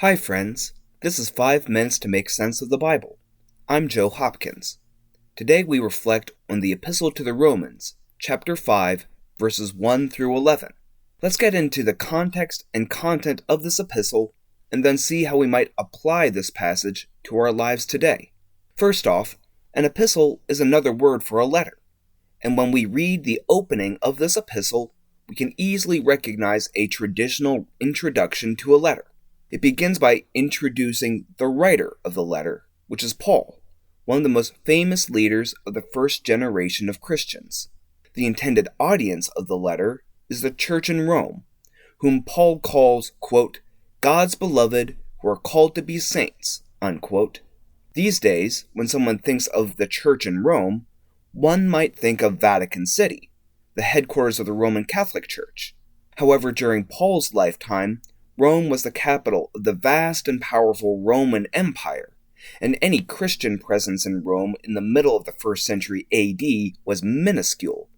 Hi friends, this is 5 Minutes to Make Sense of the Bible. I'm Joe Hopkins. Today we reflect on the Epistle to the Romans, chapter 5, verses 1 through 11. Let's get into the context and content of this epistle, and then see how we might apply this passage to our lives today. First off, an epistle is another word for a letter, and when we read the opening of this epistle, we can easily recognize a traditional introduction to a letter. It begins by introducing the writer of the letter, which is Paul, one of the most famous leaders of the first generation of Christians. The intended audience of the letter is the church in Rome, whom Paul calls, quote, God's beloved who are called to be saints, unquote. These days, when someone thinks of the church in Rome, one might think of Vatican City, the headquarters of the Roman Catholic Church. However, during Paul's lifetime, Rome was the capital of the vast and powerful Roman Empire, and any Christian presence in Rome in the middle of the 1st century AD was minuscule.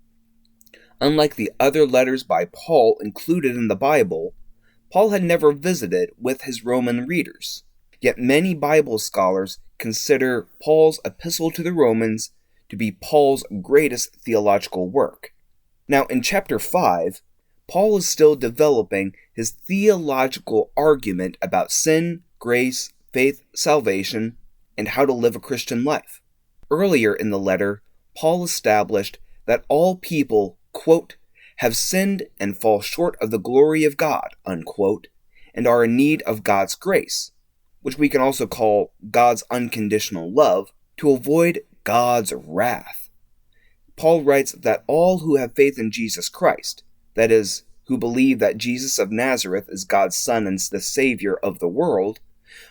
Unlike the other letters by Paul included in the Bible, Paul had never visited with his Roman readers. Yet many Bible scholars consider Paul's Epistle to the Romans to be Paul's greatest theological work. Now, in chapter 5, Paul is still developing his theological argument about sin, grace, faith, salvation, and how to live a Christian life. Earlier in the letter, Paul established that all people, quote, have sinned and fall short of the glory of God, unquote, and are in need of God's grace, which we can also call God's unconditional love, to avoid God's wrath. Paul writes that all who have faith in Jesus Christ, that is, who believe that Jesus of Nazareth is God's Son and the Savior of the world,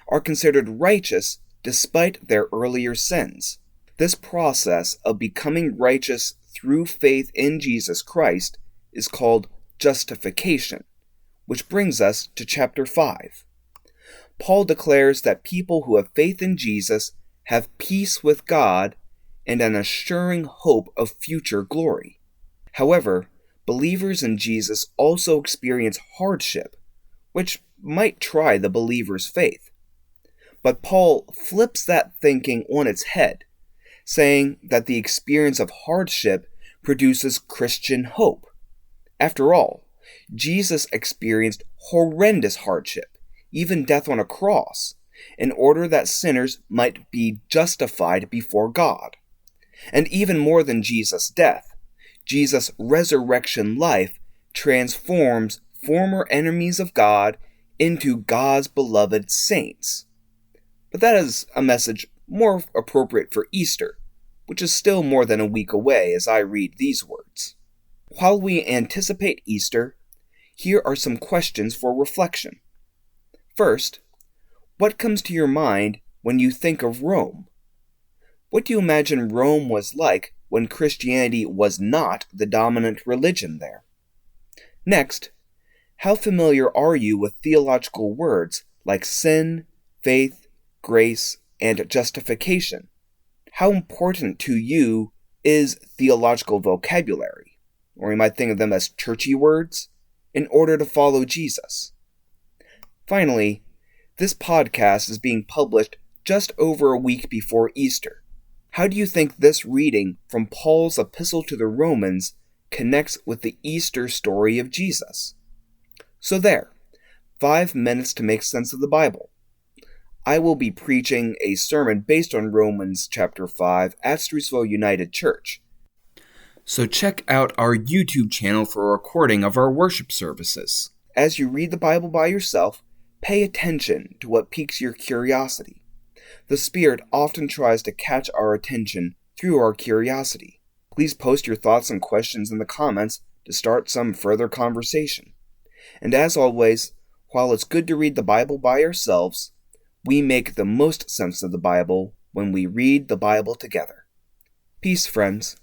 are considered righteous despite their earlier sins. This process of becoming righteous through faith in Jesus Christ is called justification, which brings us to chapter 5. Paul declares that people who have faith in Jesus have peace with God and an assuring hope of future glory. However, believers in Jesus also experience hardship, which might try the believer's faith. But Paul flips that thinking on its head, saying that the experience of hardship produces Christian hope. After all, Jesus experienced horrendous hardship, even death on a cross, in order that sinners might be justified before God. And even more than Jesus' death, Jesus' resurrection life transforms former enemies of God into God's beloved saints. But that is a message more appropriate for Easter, which is still more than a week away as I read these words. While we anticipate Easter, here are some questions for reflection. First, what comes to your mind when you think of Rome? What do you imagine Rome was like when Christianity was not the dominant religion there? Next, how familiar are you with theological words like sin, faith, grace, and justification? How important to you is theological vocabulary, or you might think of them as churchy words, in order to follow Jesus? Finally, this podcast is being published just over a week before Easter. How do you think this reading from Paul's Epistle to the Romans connects with the Easter story of Jesus? So there, 5 minutes to make sense of the Bible. I will be preaching a sermon based on Romans chapter 5 at Streetsville United Church. So check out our YouTube channel for a recording of our worship services. As you read the Bible by yourself, pay attention to what piques your curiosity. The Spirit often tries to catch our attention through our curiosity. Please post your thoughts and questions in the comments to start some further conversation. And as always, while it's good to read the Bible by ourselves, we make the most sense of the Bible when we read the Bible together. Peace, friends.